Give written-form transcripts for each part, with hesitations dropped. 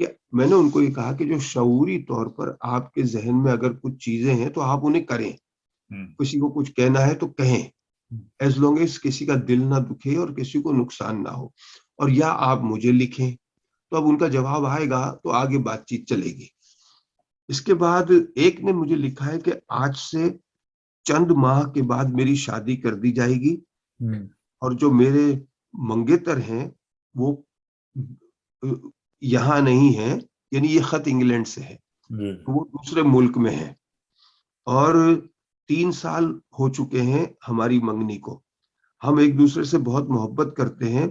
کہ میں نے ان کو یہ کہا کہ جو شعوری طور پر آپ کے ذہن میں اگر کچھ چیزیں ہیں تو آپ انہیں کریں, کسی کو کچھ کہنا ہے تو کہیں, ایز لانگ ایز کسی کا دل نہ دکھے اور کسی کو نقصان نہ ہو, اور یا آپ مجھے لکھیں. تو اب ان کا جواب آئے گا تو آگے بات چیت چلے گی. اس کے بعد ایک نے مجھے لکھا ہے کہ آج سے چند ماہ کے بعد میری شادی کر دی جائے گی, اور جو میرے منگیتر ہیں وہ یہاں نہیں ہیں, یعنی یہ خط انگلینڈ سے ہے, وہ دوسرے ملک میں ہیں, اور 3 سال ہو چکے ہیں ہماری منگنی کو. ہم ایک دوسرے سے بہت محبت کرتے ہیں,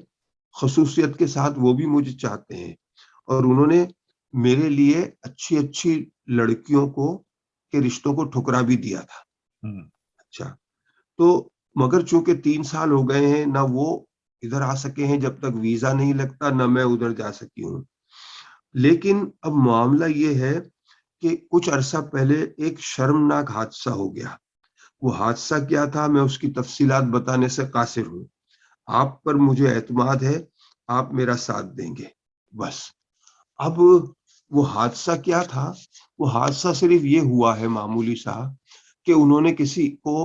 خصوصیت کے ساتھ وہ بھی مجھے چاہتے ہیں, اور انہوں نے میرے لیے اچھی اچھی لڑکیوں کو کے رشتوں کو ٹھکرا بھی دیا تھا. اچھا, تو مگر چونکہ 3 سال ہو گئے ہیں, نہ وہ ادھر آ سکے ہیں جب تک ویزا نہیں لگتا, نہ میں ادھر جا سکی ہوں. لیکن اب معاملہ یہ ہے کہ کچھ عرصہ پہلے ایک شرمناک حادثہ ہو گیا. وہ حادثہ کیا تھا میں اس کی تفصیلات بتانے سے قاصر ہوں. آپ پر مجھے اعتماد ہے, آپ میرا ساتھ دیں گے بس. اب وہ حادثہ کیا تھا؟ وہ حادثہ صرف یہ ہوا ہے معمولی سا کہ انہوں نے کسی کو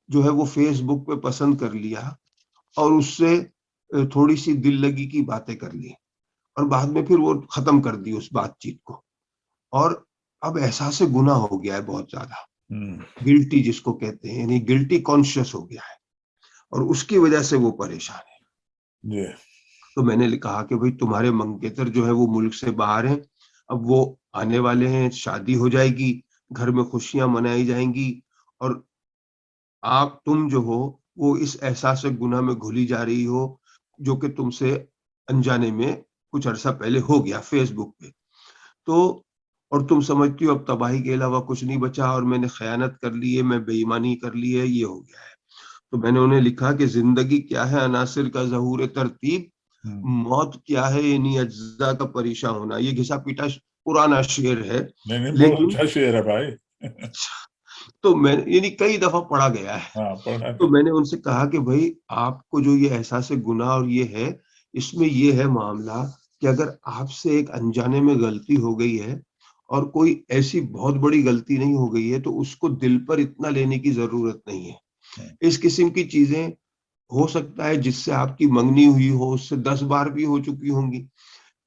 جو ہے وہ فیس بک پہ پسند کر لیا, اور اس سے تھوڑی سی دل لگی کی باتیں کر لی, اور بعد میں پھر وہ ختم کر دی اس بات چیت کو. اور اب احساس گناہ ہو گیا ہے بہت زیادہ, گلٹی جس کو کہتے ہیں, یعنی گلٹی کانشیس ہو گیا ہے, اور اس کی وجہ سے وہ پریشان ہے. تو میں نے کہا کہ بھئی تمہارے منگیتر جو ہے وہ ملک سے باہر ہیں, اب وہ آنے والے ہیں, شادی ہو جائے گی, گھر میں خوشیاں منائی جائیں گی, اور تم جو ہو وہ اس احساس گناہ میں گھلی جا رہی ہو جو کہ تم سے انجانے میں کچھ عرصہ پہلے ہو گیا فیس بک پہ. تو اور تم سمجھتی ہو اب تباہی کے علاوہ کچھ نہیں بچا, اور میں نے خیانت کر لی ہے, میں بے ایمانی کر لی ہے, یہ ہو گیا ہے. تو میں نے انہیں لکھا کہ زندگی کیا ہے عناصر کا ظہور ترتیب, موت کیا ہے یعنی اجزاء کا پریشان ہونا. یہ گھسا پیٹا پرانا شعر ہے, لیکن اچھا شعر ہے بھائی. تو میں یعنی کئی دفعہ پڑھا گیا ہے. تو میں نے ان سے کہا کہ بھائی آپ کو جو یہ احساس گناہ اور یہ ہے, اس میں یہ ہے معاملہ کہ اگر آپ سے ایک انجانے میں غلطی ہو گئی ہے, اور کوئی ایسی بہت بڑی غلطی نہیں ہو گئی ہے, تو اس کو دل پر اتنا لینے کی ضرورت نہیں ہے. اس قسم کی چیزیں ہو سکتا ہے جس سے آپ کی منگنی ہوئی ہو اس سے 10 بار بھی ہو چکی ہوں گی,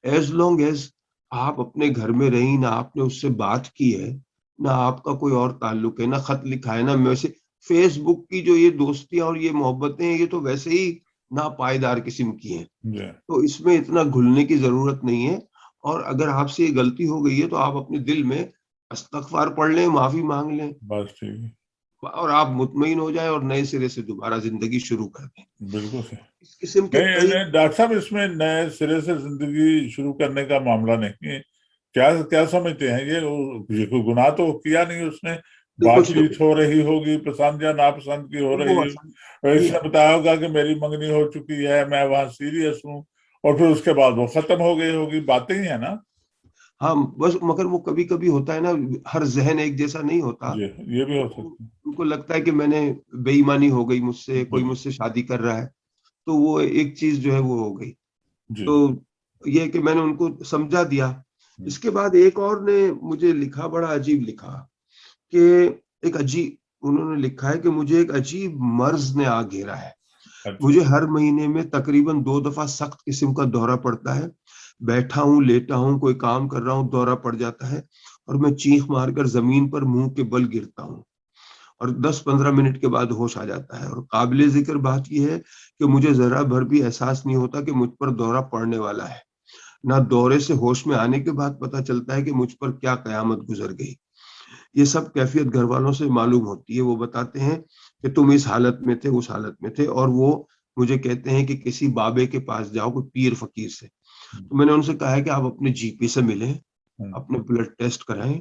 ایز لانگ ایز آپ اپنے گھر میں رہیں, نہ آپ نے اس سے بات کی ہے, نہ آپ کا کوئی اور تعلق ہے, نہ خط لکھا ہے, نہ ویسے فیس بک کی جو یہ دوستیاں اور یہ محبتیں ہیں, یہ تو ویسے ہی ناپائیدار قسم کی ہیں, تو اس میں اتنا گھلنے کی ضرورت نہیں ہے. اور اگر آپ سے یہ غلطی ہو گئی ہے تو آپ اپنے دل میں استغفار پڑھ لیں, معافی مانگ لیں, بس ٹھیک ہے, اور آپ مطمئن ہو جائیں اور نئے سرے سے دوبارہ زندگی شروع کر دیں. بالکل صحیح. اس قسم کے نہیں ڈاکٹر صاحب, اس میں نئے سرے سے زندگی شروع کرنے کا معاملہ نہیں ہے. کیا سمجھتے ہیں یہ کوئی گناہ تو کیا نہیں اس نے, بات چیت ہو رہی ہوگی, پسند یا ناپسند کی ہو رہی ہے, اس نے بتایا ہوگا کہ میری منگنی ہو چکی ہے, میں وہاں سیریس ہوں, اور پھر اس کے بعد وہ ختم ہو گئی ہوگی, باتیں ہی ہیں نا. ہاں بس, مگر وہ کبھی کبھی ہوتا ہے نا, ہر ذہن ایک جیسا نہیں ہوتا. جی, یہ بھی ہو سکتا ہے. ان کو لگتا ہے کہ میں نے بے ایمانی ہو گئی مجھ سے, کوئی مجھ سے شادی کر رہا ہے, تو وہ ایک چیز جو ہے وہ ہو گئی. تو یہ کہ میں نے ان کو سمجھا دیا. اس کے بعد ایک اور نے مجھے لکھا, بڑا عجیب لکھا, کہ انہوں نے لکھا ہے کہ مجھے ایک عجیب مرض نے آ گھیرا ہے. مجھے ہر مہینے میں تقریباً 2 دفعہ سخت قسم کا دورہ پڑتا ہے. بیٹھا ہوں, لیٹا ہوں, کوئی کام کر رہا ہوں, دورہ پڑ جاتا ہے, اور میں چیخ مار کر زمین پر منہ کے بل گرتا ہوں, اور 10-15 منٹ کے بعد ہوش آ جاتا ہے. اور قابل ذکر بات یہ ہے کہ مجھے ذرا بھر بھی احساس نہیں ہوتا کہ مجھ پر دورہ پڑنے والا ہے. نہ دورے سے ہوش میں آنے کے بعد پتہ چلتا ہے کہ مجھ پر کیا قیامت گزر گئی. یہ سب کیفیت گھر والوں سے معلوم ہوتی ہے. وہ بتاتے ہیں کہ تم اس حالت میں تھے, اس حالت میں تھے, اور وہ مجھے کہتے ہیں کہ کسی بابے کے پاس جاؤ, کوئی پیر فقیر سے. تو میں نے ان سے کہا ہے کہ آپ اپنے جی پی سے ملیں, اپنے بلڈ ٹیسٹ کرائیں,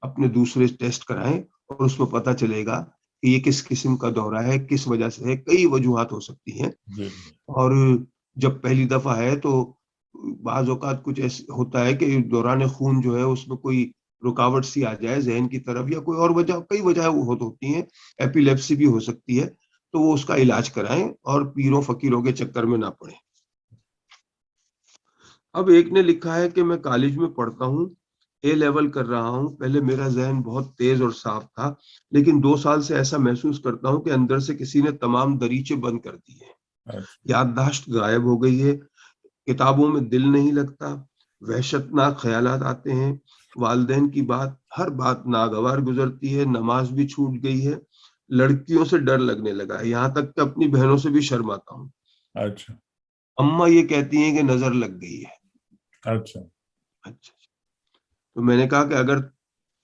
اپنے دوسرے ٹیسٹ کرائیں, اور اس میں پتہ چلے گا کہ یہ کس قسم کا دورہ ہے, کس وجہ سے ہے. کئی وجوہات ہو سکتی ہیں, اور جب پہلی دفعہ ہے تو بعض اوقات کچھ ایسا ہوتا ہے کہ دوران خون جو ہے اس میں کوئی رکاوٹ سی آ جائے ذہن کی طرف, یا کوئی اور وجہ, کئی وجہ ہوتی ہیں, ایپیلیپسی بھی ہو سکتی ہے. تو وہ اس کا علاج کرائیں اور پیروں فقیروں کے چکر میں نہ پڑیں. اب ایک نے لکھا ہے کہ میں کالج میں پڑھتا ہوں، اے لیول کر رہا ہوں، پہلے میرا ذہن بہت تیز اور صاف تھا، لیکن 2 سال سے ایسا محسوس کرتا ہوں کہ اندر سے کسی نے تمام دریچے بند کر دی ہیں، اچھا یادداشت غائب ہو گئی ہے، کتابوں میں دل نہیں لگتا، وحشتناک خیالات آتے ہیں، والدین کی ہر بات ناگوار گزرتی ہے، نماز بھی چھوٹ گئی ہے، لڑکیوں سے ڈر لگنے لگا ہے، یہاں تک کہ اپنی بہنوں سے بھی شرماتا ہوں، اچھا اماں یہ کہتی ہیں کہ نظر لگ گئی ہے۔ اچھا اچھا، تو میں نے کہا کہ اگر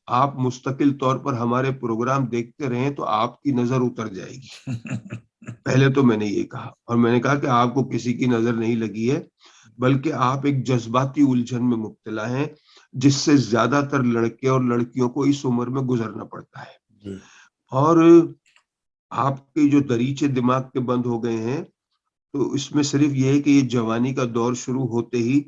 آپ مستقل طور پر ہمارے پروگرام دیکھتے رہیں تو آپ کی نظر اتر جائے گی۔ پہلے تو میں نے یہ کہا، اور میں نے کہا کہ آپ کو کسی کی نظر نہیں لگی ہے، بلکہ آپ ایک جذباتی الجھن میں مبتلا ہیں جس سے زیادہ تر لڑکے اور لڑکیوں کو اس عمر میں گزرنا پڑتا ہے، جی اور آپ کے جو دریچے دماغ کے بند ہو گئے ہیں، تو اس میں صرف یہ ہے کہ یہ جوانی کا دور شروع ہوتے ہی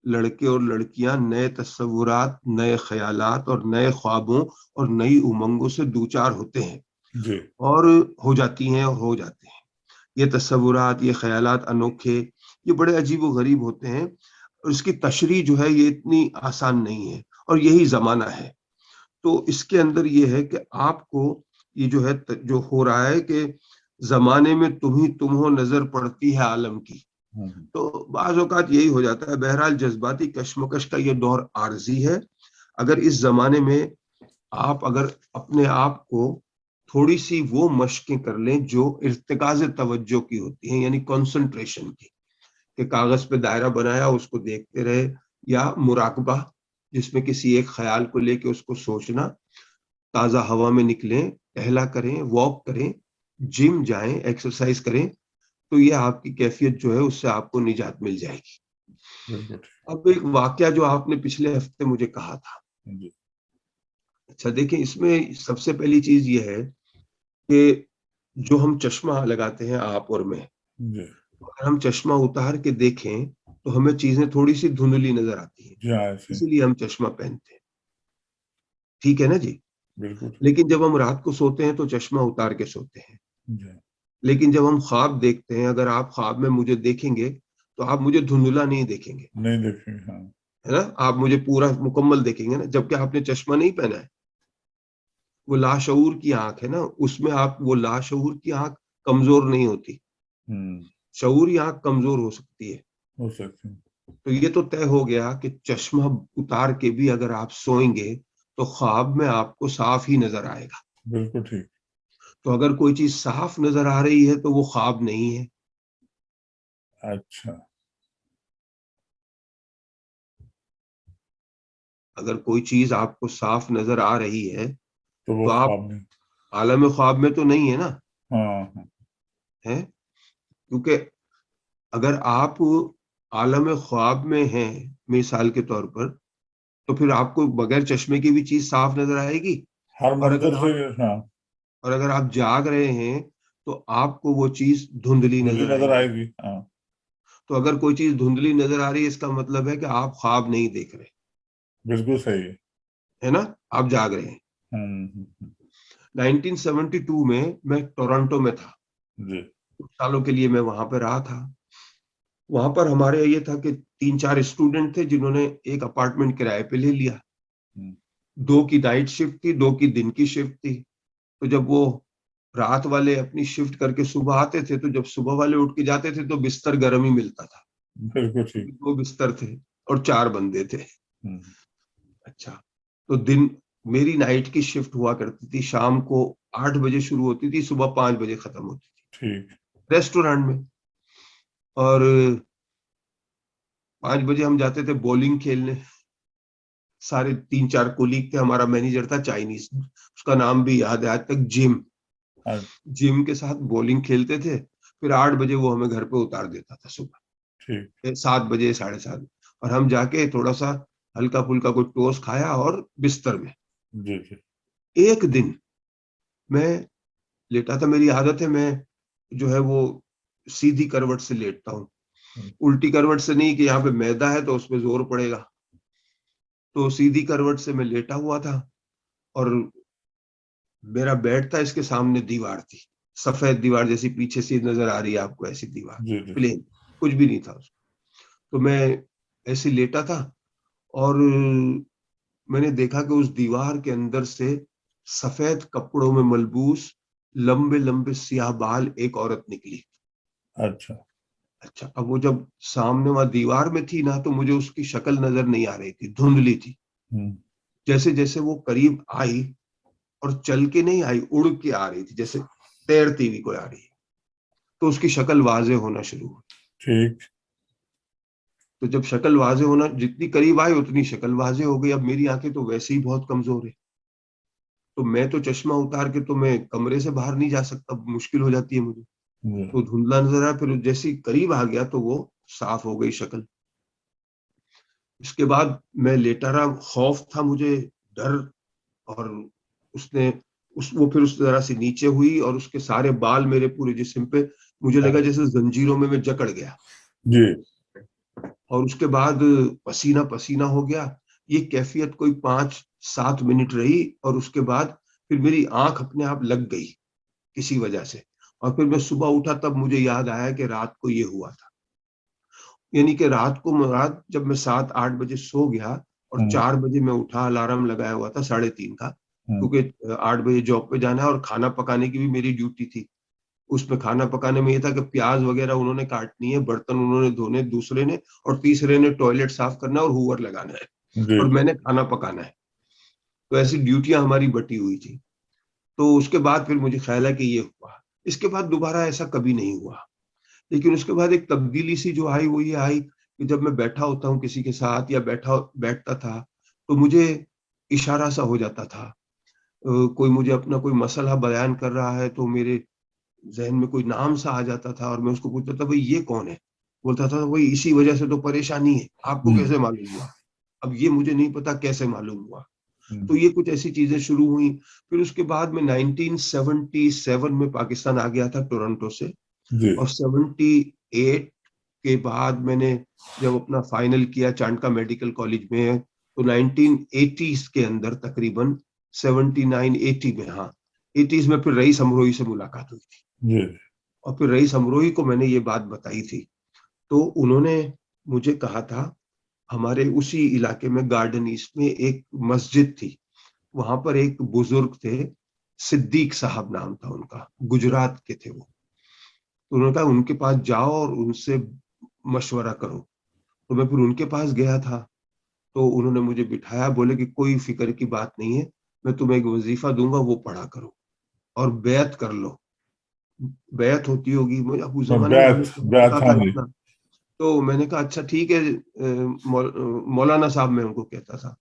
لڑکے اور لڑکیاں نئے تصورات، نئے خیالات اور نئے خوابوں اور نئی امنگوں سے دوچار ہوتے ہیں جی اور ہو جاتی ہیں اور ہو جاتے ہیں۔ یہ تصورات، یہ خیالات انوکھے، یہ بڑے عجیب و غریب ہوتے ہیں، اور اس کی تشریح جو ہے یہ اتنی آسان نہیں ہے، اور یہی زمانہ ہے۔ تو اس کے اندر یہ ہے کہ آپ کو یہ جو ہے جو ہو رہا ہے کہ زمانے میں تم ہو نظر پڑتی ہے عالم کی، ہوں، تو بعض اوقات یہی ہو جاتا ہے۔ بہرحال جذباتی کشمکش کا یہ دور عارضی ہے۔ اگر اس زمانے میں آپ اگر اپنے آپ کو تھوڑی سی وہ مشقیں کر لیں جو ارتکاز توجہ کی ہوتی ہیں، یعنی کنسنٹریشن کی، کہ کاغذ پہ دائرہ بنایا اس کو دیکھتے رہے، یا مراقبہ جس میں کسی ایک خیال کو لے کے اس کو سوچنا، تازہ ہوا میں نکلیں، ٹہلا کریں، واک کریں، جم جائیں، ایکسرسائز کریں، تو یہ آپ کی کیفیت جو ہے اس سے آپ کو نجات مل جائے گی۔ بالکل ٹھیک اب ایک واقعہ جو آپ نے پچھلے ہفتے مجھے کہا تھا، جی اچھا دیکھیں، اس میں سب سے پہلی چیز یہ ہے کہ جو ہم چشمہ لگاتے ہیں آپ اور میں، جی اگر ہم چشمہ اتار کے دیکھیں تو ہمیں چیزیں تھوڑی سی دھندلی نظر آتی ہیں، جی ہاں ایسے اسی لیے ہم چشمہ پہنتے ہیں، ٹھیک ہے نا جی؟ بالکل لیکن جب ہم رات کو سوتے ہیں تو چشمہ اتار کے سوتے ہیں، جی لیکن جب ہم خواب دیکھتے ہیں، اگر آپ خواب میں مجھے دیکھیں گے تو آپ مجھے دھندلا نہیں دیکھیں گے، نہیں دیکھیں ہاں ہے نا؟ آپ مجھے پورا مکمل دیکھیں گے نا، جبکہ آپ نے چشمہ نہیں پہنا ہے۔ وہ لاشعور کی آنکھ ہے نا، اس میں آپ وہ لاشعور کی آنکھ کمزور نہیں ہوتی، شعوری آنکھ کمزور ہو سکتی ہے۔ ہو سکتے ہیں تو یہ تو طے ہو گیا کہ چشمہ اتار کے بھی اگر آپ سوئیں گے تو خواب میں آپ کو صاف ہی نظر آئے گا۔ بالکل ٹھیک تو اگر کوئی چیز صاف نظر آ رہی ہے تو وہ خواب نہیں ہے۔ اچھا اگر کوئی چیز آپ کو صاف نظر آ رہی ہے تو وہ تو آپ خواب نہیں عالم خواب میں تو نہیں ہے نا، ہاں ہاں ہے؟ کیونکہ اگر آپ عالم خواب میں ہیں مثال کے طور پر، تو پھر آپ کو بغیر چشمے کی بھی چیز صاف نظر آئے گی، ہر اور منظر سے ہاں اگر آپ جاگ رہے ہیں تو آپ کو وہ چیز دھندلی مجھے نظر آئے نظر گی۔ آئے گی ہاں تو اگر کوئی چیز دھندلی نظر آ رہی ہے اس کا مطلب ہے کہ آپ خواب نہیں دیکھ رہے، بالکل صحیح ہے ہے نا؟ آپ جاگ رہے ہیں۔ ہوں 1972 میں ٹورنٹو میں تھا، جی کچھ سالوں کے لیے میں وہاں پہ رہا تھا۔ وہاں پر ہمارے یہ تھا کہ 3-4 اسٹوڈنٹ تھے جنہوں نے ایک اپارٹمنٹ کرائے پہ لے لیا، ہوں 2 کی نائٹ شفٹ تھی، 2 کی دن کی شفٹ تھی۔ تو جب وہ رات والے اپنی شفٹ کر کے صبح آتے تھے تو جب صبح والے اٹھ کے جاتے تھے تو بستر گرم ہی ملتا تھا، بالکل ٹھیک کیونکہ 2 بستر تھے اور 4 بندے تھے۔ ہوں اچھا، تو میری نائٹ کی شفٹ ہوا کرتی تھی، شام کو 8 بجے شروع ہوتی تھی، صبح 5 بجے ختم ہوتی ٹھیک تھی ریسٹورینٹ میں، اور 5 بجے ہم جاتے تھے بولنگ کھیلنے، سارے 3-4 کولیگ تھے، ہمارا مینیجر تھا چائنیز، اس کا نام بھی یاد ہے آج تک، جم کے ساتھ بولنگ کھیلتے تھے، پھر 8 بجے وہ ہمیں گھر پہ اتار دیتا تھا ٹھیک صبح 7 بجے 7:30، اور ہم جا کے تھوڑا سا ہلکا پھلکا کوئی ٹوسٹ کھایا اور بستر میں۔ جی جی ایک دن میں لیٹا تھا، میری عادت ہے میں جو ہے وہ سیدھی کروٹ سے لیٹتا ہوں، الٹی کروٹ سے نہیں کہ یہاں پہ میدا ہے تو اس پہ زور پڑے گا، تو سیدھی کروٹ سے میں لیٹا ہوا تھا، اور میرا بیڈ تھا، اس کے سامنے دیوار تھی، سفید دیوار جیسی پیچھے سے نظر آ رہی ہے آپ کو، ایسی دیوار جی جی پلین، کچھ بھی نہیں تھا اس میں۔ تو میں ایسے لیٹا تھا اور میں نے دیکھا کہ اس دیوار کے اندر سے سفید کپڑوں میں ملبوس لمبے لمبے سیاہ بال ایک عورت نکلی. اچھا اچھا اب وہ جب سامنے وہاں دیوار میں تھی نا تو مجھے اس کی شکل نظر نہیں آ رہی تھی, دھندلی تھی. جیسے جیسے وہ قریب آئی اور چل کے نہیں آئی, اڑ کے آ رہی تھی, جیسے تیرتی ہوئی کوئی آ رہی ہے, تو اس کی شکل واضح ہونا شروع ہوئی. ٹھیک. تو جب شکل واضح ہونا, جتنی قریب آئی اتنی شکل واضح ہو گئی. اب میری آنکھیں تو ویسے ہی بہت کمزور ہے, تو میں تو چشمہ اتار کے تو میں کمرے سے باہر نہیں جا سکتا, مشکل ہو جاتی ہے مجھے. تو دھندلا نظر آیا, پھر جیسے قریب آ گیا تو وہ صاف ہو گئی شکل. اس کے بعد میں لیٹا رہا, خوف تھا مجھے, ڈر, اور وہ پھر اس طرح سے نیچے ہوئی اور اس کے سارے بال میرے پورے جسم پہ, مجھے لگا جیسے زنجیروں میں جکڑ گیا. جی. اور اس کے بعد پسینہ پسینہ ہو گیا. یہ کیفیت کوئی 5-7 منٹ رہی, اور اس کے بعد پھر میری آنکھ اپنے آپ لگ گئی کسی وجہ سے. اور پھر میں صبح اٹھا تب مجھے یاد آیا کہ رات کو یہ ہوا تھا. یعنی کہ رات کو مراد جب میں 7-8 بجے سو گیا اور 4 بجے میں اٹھا, الارم لگایا ہوا تھا 3:30 کا, کیونکہ 8 بجے جاب پہ جانا ہے اور کھانا پکانے کی بھی میری ڈیوٹی تھی. اس میں کھانا پکانے میں یہ تھا کہ پیاز وغیرہ انہوں نے کاٹنی ہے, برتن انہوں نے دھونے دوسرے نے, اور تیسرے نے ٹوائلٹ صاف کرنا اور ہوور لگانا ہے, اور میں نے کھانا پکانا ہے. تو ایسی ڈیوٹیاں ہماری بٹی ہوئی تھی. تو اس کے بعد پھر مجھے خیال ہے کہ یہ ہوا. اس کے بعد دوبارہ ایسا کبھی نہیں ہوا. لیکن اس کے بعد ایک تبدیلی سی جو آئی وہ یہ آئی کہ جب میں بیٹھا ہوتا ہوں کسی کے ساتھ یا بیٹھتا تھا تو مجھے اشارہ سا ہو جاتا تھا. کوئی مجھے اپنا کوئی مسئلہ بیان کر رہا ہے تو میرے ذہن میں کوئی نام سا آ جاتا تھا, اور میں اس کو پوچھتا تھا بھائی یہ کون ہے. بولتا تھا وہی اسی وجہ سے تو پریشانی ہے. آپ کو کیسے معلوم ہوا؟ اب یہ مجھے نہیں پتا کیسے معلوم ہوا. تو یہ کچھ ایسی چیزیں شروع ہوئیں. پھر اس کے بعد میں 1977 میں پاکستان آ گیا تھا ٹورنٹو سے, اور 78 کے بعد میں نے جب اپنا فائنل کیا چانڈکا میڈیکل کالج میں, تو 1980s کے اندر تقریباً 79-80 میں, ہاں 80s میں پھر رئیس امروہی سے ملاقات ہوئی تھی. اور پھر رئیس امروہی کو میں نے یہ بات بتائی تھی, تو انہوں نے مجھے کہا تھا, ہمارے اسی علاقے میں گارڈن ایسٹ میں ایک مسجد تھی, وہاں پر ایک بزرگ تھے, صدیق صاحب نام تھا ان کا, گجرات کے تھے وہ. انہوں نے کہا ان کے پاس جاؤ اور ان سے مشورہ کرو. تو میں پھر ان کے پاس گیا تھا, تو انہوں نے مجھے بٹھایا, بولے کہ کوئی فکر کی بات نہیں ہے, میں تمہیں ایک وظیفہ دوں گا وہ پڑھا کرو اور بیعت کر لو. بیعت ہوتی ہوگی, مجھے ابو زمانے میں پتا تھا اتنا. تو میں نے کہا اچھا ٹھیک ہے مولانا صاحب میں ان کو کہتا تھا.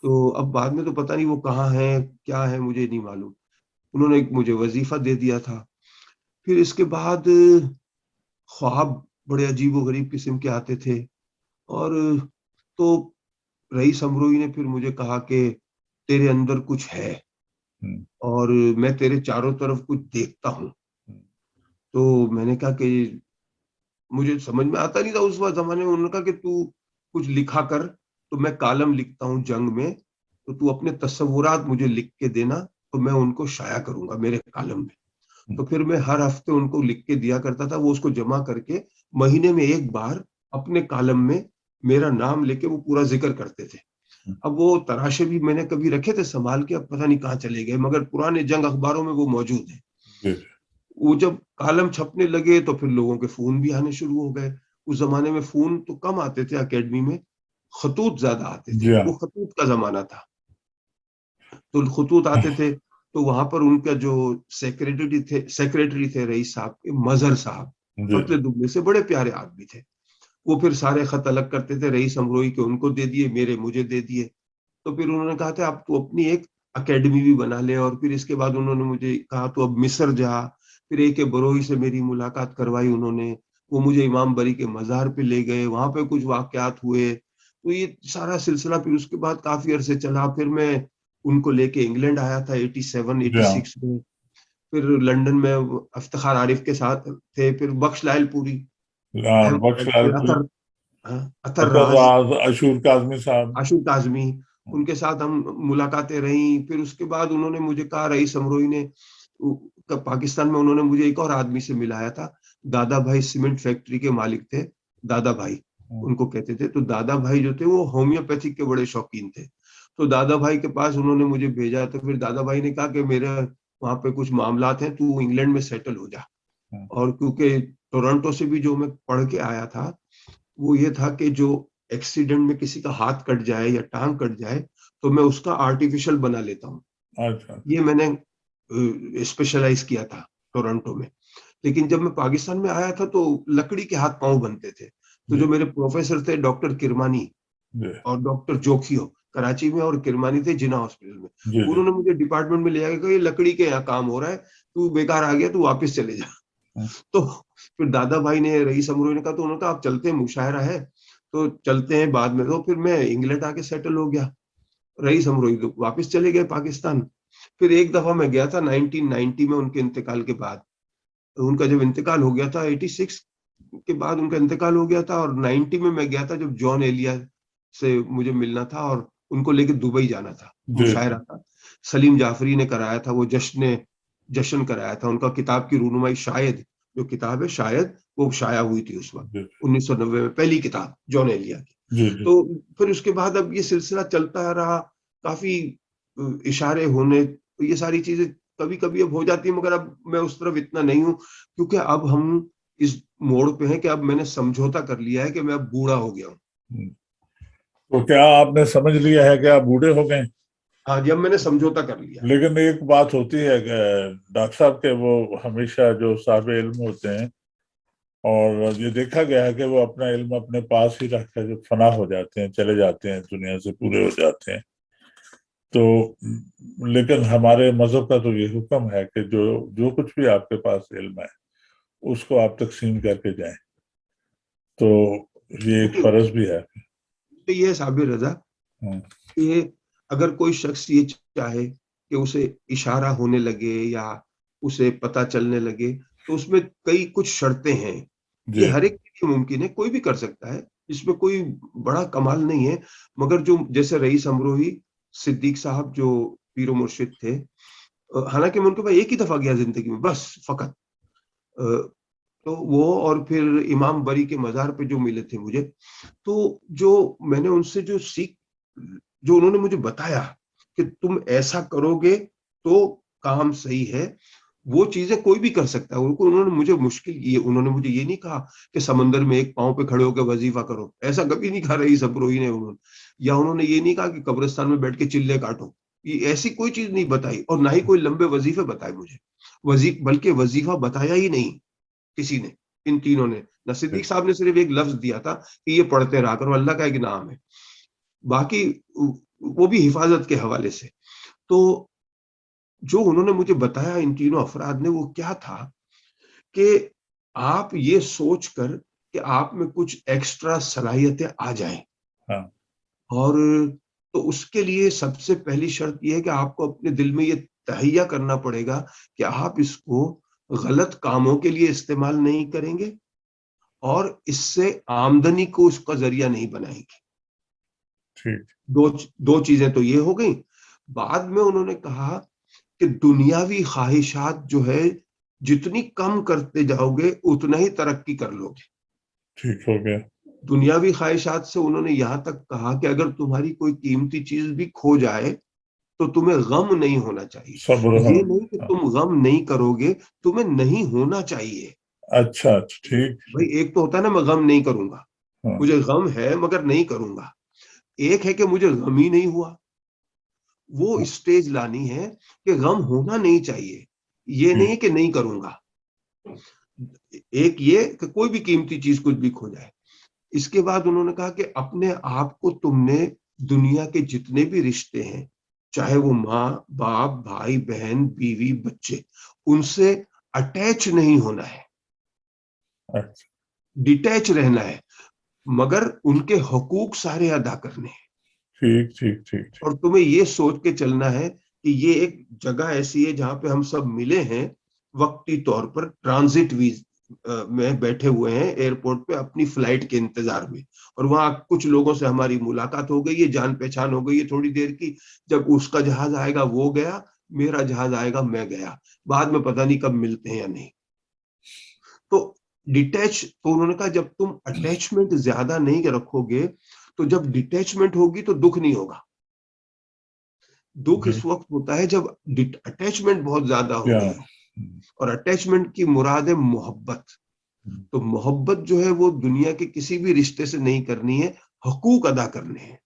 تو اب بعد میں تو پتہ نہیں وہ کہاں ہیں کیا ہے مجھے نہیں معلوم. انہوں نے مجھے وظیفہ دے دیا تھا. پھر اس کے بعد خواب بڑے عجیب و غریب قسم کے آتے تھے, اور تو رئیس امروہی نے پھر مجھے کہا کہ تیرے اندر کچھ ہے اور میں تیرے چاروں طرف کچھ دیکھتا ہوں. تو میں نے کہا کہ مجھے سمجھ میں آتا نہیں تھا اس وقت زمانے میں. انہوں نے کہا کہ تو کچھ لکھا کر, تو میں کالم لکھتا ہوں جنگ میں, تو اپنے تصورات مجھے لکھ کے دینا, تو میں ان کو شائع کروں گا میرے کالم میں. تو پھر میں ہر ہفتے ان کو لکھ کے دیا کرتا تھا, وہ اس کو جمع کر کے مہینے میں ایک بار اپنے کالم میں میرا نام لے کے وہ پورا ذکر کرتے تھے. اب وہ تراشے بھی میں نے کبھی رکھے تھے سنبھال کے, اب پتہ نہیں کہاں چلے گئے, مگر پرانے جنگ اخباروں میں وہ موجود ہیں. وہ جب کالم چھپنے لگے تو پھر لوگوں کے فون بھی آنے شروع ہو گئے. اس زمانے میں فون تو کم آتے تھے اکیڈمی میں, خطوط زیادہ آتے تھے, وہ خطوط کا زمانہ تھا. تو خطوط آتے تھے, تو وہاں پر ان کا جو سیکریٹری تھے رئیس صاحب کے, مظہر صاحب, پتلے دبلے سے بڑے پیارے آدمی تھے. وہ پھر سارے خط الگ کرتے تھے رئیس امروہی کے, ان کو دے دیے, میرے مجھے دے دیے. تو پھر انہوں نے کہا تھا اب تو اپنی ایک اکیڈمی بھی بنا لے. اور پھر اس کے بعد انہوں نے مجھے کہا تو اب مصر جا. پھر ایک بروہی سے میری ملاقات کروائی انہوں نے, وہ مجھے امام بری کے مزار پہ لے گئے, وہاں پہ کچھ واقعات ہوئے. تو یہ سارا سلسلہ پھر اس کے بعد کافی عرصے چلا. پھر میں ان کو لے کے انگلینڈ آیا تھا 87-86 میں. پھر لندن میں افتخار عارف کے ساتھ تھے, پھر بخش لائل پوری, اطہر راز, عاشور کاظمی صاحب, عاشور کاظمی, ان کے ساتھ ہم ملاقاتیں رہیں. پھر اس کے بعد انہوں نے مجھے کہا, رئیس امروہی نے پاکستان میں انہوں نے مجھے ایک اور آدمی سے ملایا تھا, دادا بھائی سیمنٹ فیکٹری کے مالک تھے دادا بھائی, ان کو کہتے تھے. تو دادا بھائی جو تھے وہ ہومیوپیتھک کے بڑے شوقین تھے. تو دادا بھائی کے پاس انہوں نے مجھے بھیجا. تو پھر دادا بھائی نے کہا کہ میرے وہاں پہ کچھ معاملات ہیں, تو انگلینڈ میں سیٹل ہو جا. اور کیونکہ ٹورنٹو سے بھی جو میں پڑھ کے آیا تھا وہ یہ تھا کہ جو ایکسیڈنٹ میں کسی کا ہاتھ کٹ جائے یا ٹانگ کٹ جائے تو میں اس کا آرٹیفیشل بنا لیتا ہوں. یہ میں نے اسپیشلائز کیا تھا ٹورنٹو میں. لیکن جب میں پاکستان میں آیا تھا تو لکڑی کے ہاتھ پاؤں بنتے تھے. تو جو میرے پروفیسر تھے ڈاکٹر کرمانی اور ڈاکٹر جوکھیو کراچی میں, اور کرمانی تھے جنا ہاسپٹل میں, انہوں نے مجھے ڈپارٹمنٹ میں لے آیا کہ یہ لکڑی کے یہاں کام ہو رہا ہے, تو بیکار آ گیا, تو واپس چلے جا. تو پھر دادا بھائی نے, رئیس امروئی نے کہا, تو انہوں نے کہا آپ چلتے ہیں, مشاعرہ ہے تو چلتے ہیں بعد میں. تو پھر میں انگلینڈ آ کے سیٹل ہو گیا. رئیس امروئی تو واپس چلے گئے پاکستان. پھر ایک دفعہ میں گیا تھا 1990 میں ان کے انتقال کے بعد. ان کا جب انتقال ہو گیا تھا 86 کے بعد ان کا انتقال ہو گیا تھا, اور 90 میں گیا تھا جب جان ایلیا سے مجھے ملنا تھا اور ان کو لے کے دبئی جانا تھا. مشاعرہ تھا, سلیم جعفری نے کرایا تھا, وہ جشن کرایا تھا. ان کا کتاب کی رونمائی شاید, جو کتاب ہے شاید, وہ شائع ہوئی تھی اس وقت 1990 میں, پہلی کتاب جان ایلیا کی. تو پھر اس کے بعد اب یہ سلسلہ چلتا رہا, کافی اشارے ہونے, یہ ساری چیزیں کبھی کبھی اب ہو جاتی ہیں, مگر اب میں اس طرف اتنا نہیں ہوں, کیونکہ اب ہم اس موڑ پہ ہیں کہ اب میں نے سمجھوتا کر لیا ہے کہ میں اب بوڑھا ہو گیا ہوں. تو کیا آپ نے سمجھ لیا ہے کہ آپ بوڑھے ہو گئے؟ ہاں جی, اب میں نے سمجھوتا کر لیا. لیکن ایک بات ہوتی ہے کہ ڈاکٹر صاحب کے وہ ہمیشہ جو صاحب علم ہوتے ہیں, اور یہ دیکھا گیا ہے کہ وہ اپنا علم اپنے پاس ہی رکھ کر جب فنا ہو جاتے ہیں, چلے جاتے ہیں, دنیا سے پورے ہو جاتے ہیں. تو لیکن ہمارے مذہب کا تو یہ حکم ہے کہ جو کچھ بھی آپ کے پاس علم ہے اس کو آپ تقسیم کر کے جائیں. تو یہ ایک فرض بھی ہے. یہ صابر رضا کہ اگر کوئی شخص یہ چاہے کہ اسے اشارہ ہونے لگے یا اسے پتہ چلنے لگے, تو اس میں کئی کچھ شرطیں ہیں. یہ ہر ایک کے لیے ممکن ہے, کوئی بھی کر سکتا ہے, اس میں کوئی بڑا کمال نہیں ہے. مگر جو جیسے رئیس امروہی صدیق صاحب جو پیر و مرشد تھے, حالانکہ میں ان کے پاس ایک ہی دفعہ گیا زندگی میں بس فقط, تو وہ اور پھر امام بری کے مزار پہ جو ملے تھے مجھے, تو جو میں نے ان سے جو سیکھ, جو انہوں نے مجھے بتایا کہ تم ایسا کرو گے تو کام صحیح ہے, وہ چیزیں کوئی بھی کر سکتا ہے. انہوں نے مجھے انہوں نے مجھے یہ نہیں کہا کہ سمندر میں ایک پاؤں پہ کھڑے ہو کے وظیفہ کرو, ایسا کبھی نہیں کہا رئیس امروہی نے. یا انہوں نے یہ نہیں کہا کہ قبرستان میں بیٹھ کے چلے کاٹو, یہ ایسی کوئی چیز نہیں بتائی, اور نہ ہی کوئی لمبے وظیفے بتائے مجھے, بلکہ وظیفہ بتایا ہی نہیں کسی نے, ان تینوں نے. نہ صدیق صاحب نے صرف ایک لفظ دیا تھا کہ یہ پڑھتے رہا کرو, اللہ کا ایک نام ہے, باقی وہ بھی حفاظت کے حوالے سے. تو جو انہوں نے مجھے بتایا ان تینوں افراد نے, وہ کیا تھا کہ آپ یہ سوچ کر کہ آپ میں کچھ ایکسٹرا صلاحیتیں آ جائیں, اور تو اس کے لیے سب سے پہلی شرط یہ ہے کہ آپ کو اپنے دل میں یہ تہیہ کرنا پڑے گا کہ آپ اس کو غلط کاموں کے لیے استعمال نہیں کریں گے, اور اس سے آمدنی کو اس کا ذریعہ نہیں بنائیں گے. دو چیزیں تو یہ ہو گئیں. بعد میں انہوں نے کہا کہ دنیاوی خواہشات جو ہے جتنی کم کرتے جاؤ گے اتنا ہی ترقی کر لو گے. ٹھیک ہو گیا. دنیاوی خواہشات سے انہوں نے یہاں تک کہا کہ اگر تمہاری کوئی قیمتی چیز بھی کھو جائے تو تمہیں غم نہیں ہونا چاہیے. یہ نہیں کہ تم غم نہیں کرو گے, تمہیں نہیں ہونا چاہیے. اچھا ٹھیک. بھائی ایک تو ہوتا ہے نا میں غم نہیں کروں گا, مجھے غم ہے مگر نہیں کروں گا. ایک ہے کہ مجھے غم ہی نہیں ہوا. وہ اسٹیج لانی ہے کہ غم ہونا نہیں چاہیے, یہ نہیں کہ نہیں کروں گا. ایک یہ کہ کوئی بھی قیمتی چیز کچھ بھی کھو جائے. اس کے بعد انہوں نے کہا کہ اپنے آپ کو تم نے دنیا کے جتنے بھی رشتے ہیں, چاہے وہ ماں باپ بھائی بہن بیوی بچے, ان سے اٹیچ نہیں ہونا ہے, ڈیٹیچ رہنا ہے, مگر ان کے حقوق سارے ادا کرنے ہیں. ٹھیک. اور تمہیں یہ سوچ کے چلنا ہے کہ یہ ایک جگہ ایسی ہے جہاں پہ ہم سب ملے ہیں وقتی طور پر, ٹرانزٹ ویز میں بیٹھے ہوئے ہیں ایئرپورٹ پہ اپنی فلائٹ کے انتظار میں, اور وہاں کچھ لوگوں سے ہماری ملاقات ہو گئی ہے, جان پہچان ہو گئی ہے تھوڑی دیر کی. جب اس کا جہاز آئے گا وہ گیا, میرا جہاز آئے گا میں گیا, بعد میں پتہ نہیں کب ملتے ہیں یا نہیں. تو ڈیٹیچ، تو انہوں نے کہا جب تم اٹیچمنٹ زیادہ نہیں رکھو گے تو جب ڈیٹیچمنٹ ہوگی تو دکھ نہیں ہوگا. دکھ اس وقت ہوتا ہے جب اٹیچمنٹ بہت زیادہ ہو گئی ہو. اور اٹیچمنٹ کی مراد ہے محبت. تو محبت جو ہے وہ دنیا کے کسی بھی رشتے سے نہیں کرنی ہے، حقوق ادا کرنے ہیں.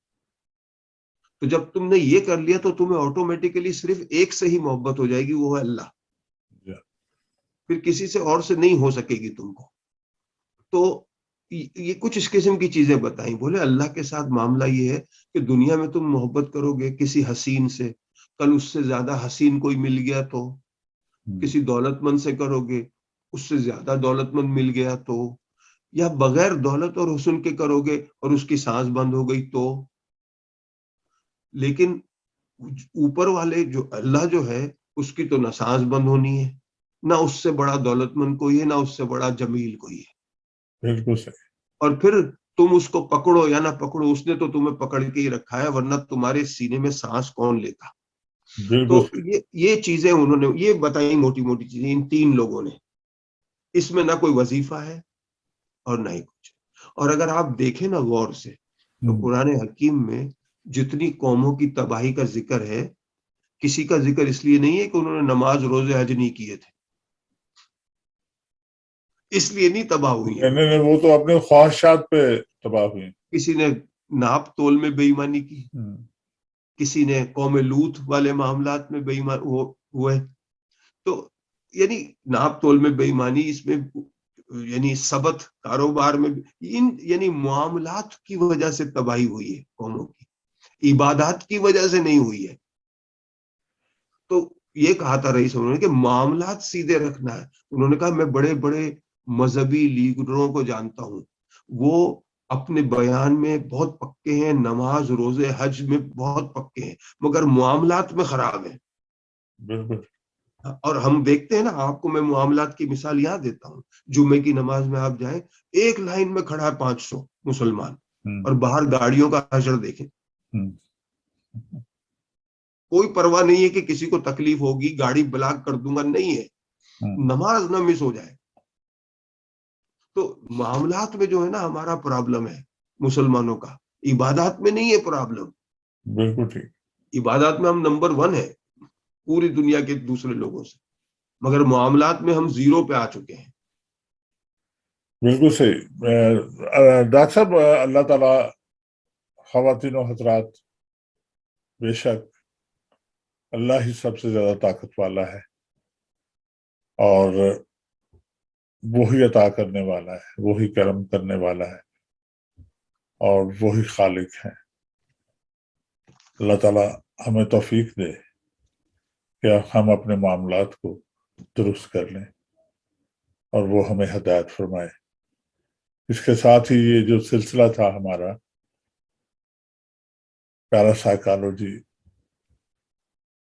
تو جب تم نے یہ کر لیا تو تمہیں آٹومیٹیکلی صرف ایک سے ہی محبت ہو جائے گی، وہ ہے اللہ. پھر کسی سے اور سے نہیں ہو سکے گی تم کو. تو یہ کچھ اس قسم کی چیزیں بتائیں. بولے اللہ کے ساتھ معاملہ یہ ہے کہ دنیا میں تم محبت کرو گے کسی حسین سے، کل اس سے زیادہ حسین کوئی مل گیا تو، کسی دولت مند سے کرو گے اس سے زیادہ دولت مند مل گیا تو، یا بغیر دولت اور حسن کے کرو گے اور اس کی سانس بند ہو گئی تو. لیکن اوپر والے جو اللہ جو ہے اس کی تو نہ سانس بند ہونی ہے، نہ اس سے بڑا دولت مند کوئی ہے، نہ اس سے بڑا جمیل کوئی ہے. بالکل صحیح. اور پھر تم اس کو پکڑو یا نہ پکڑو، اس نے تو تمہیں پکڑ کے ہی رکھا ہے، ورنہ تمہارے سینے میں سانس کون لیتا. تو یہ چیزیں انہوں نے یہ بتائی، موٹی موٹی چیزیں ان تین لوگوں نے. اس میں نہ کوئی وظیفہ ہے اور نہ ہی کچھ. اور اگر آپ دیکھیں نا غور سے تو قرآن حکیم میں جتنی قوموں کی تباہی کا ذکر ہے، کسی کا ذکر اس لیے نہیں ہے کہ انہوں نے نماز روزے حج نہیں کیے تھے، اس لیے نہیں تباہ ہوئی ہیں. نہیں، وہ تو اپنے خواہشات پہ تباہ ہوئی. کسی نے ناپ تول میں بے ایمانی کی، کسی نے قوم لوط والے معاملات میں بے ایمان ہوئے. تو یعنی ناپ تول میں بے ایمانی، اس میں یعنی ثبت کاروبار میں، یعنی معاملات کی وجہ سے تباہی ہوئی ہے قوموں کی، عبادات کی وجہ سے نہیں ہوئی ہے. تو یہ کہا تھا رئیس انہوں نے کہ معاملات سیدھے رکھنا ہے. انہوں نے کہا میں بڑے بڑے مذہبی لیڈروں کو جانتا ہوں، وہ اپنے بیان میں بہت پکے ہیں، نماز روزے حج میں بہت پکے ہیں، مگر معاملات میں خراب ہیں. بالکل. اور ہم دیکھتے ہیں نا، آپ کو میں معاملات کی مثال یہاں دیتا ہوں. جمعے کی نماز میں آپ جائیں، ایک لائن میں کھڑا ہے 500 مسلمان، اور باہر گاڑیوں کا حشر دیکھیں. کوئی پرواہ نہیں ہے کہ کسی کو تکلیف ہوگی، گاڑی بلاک کر دوں گا، نہیں ہے، نماز نہ مس ہو جائے. تو معاملات میں جو ہے نا ہمارا پرابلم ہے مسلمانوں کا، عبادات میں نہیں ہے پرابلم. بالکل ٹھیک. عبادات میں ہم نمبر 1 ہے پوری دنیا کے دوسرے لوگوں سے، مگر معاملات میں ہم 0 پہ آ چکے ہیں. بالکل صحیح. ڈاکٹر صاحب، اللہ تعالیٰ، خواتین و حضرات، بے شک اللہ ہی سب سے زیادہ طاقت والا ہے، اور وہی عطا کرنے والا ہے، وہی کرم کرنے والا ہے، اور وہی خالق ہے. اللہ تعالیٰ ہمیں توفیق دے کہ ہم اپنے معاملات کو درست کر لیں، اور وہ ہمیں ہدایت فرمائے. اس کے ساتھ ہی یہ جو سلسلہ تھا ہمارا پیراسائیکالوجی،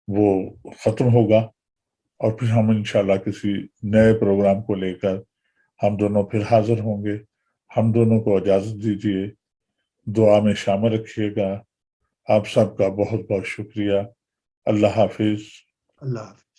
وہ ختم ہوگا، اور پھر ہم انشاءاللہ کسی نئے پروگرام کو لے کر ہم دونوں پھر حاضر ہوں گے. ہم دونوں کو اجازت دیجیے، دعا میں شامل رکھیے گا. آپ سب کا بہت بہت شکریہ. اللہ حافظ. اللہ حافظ.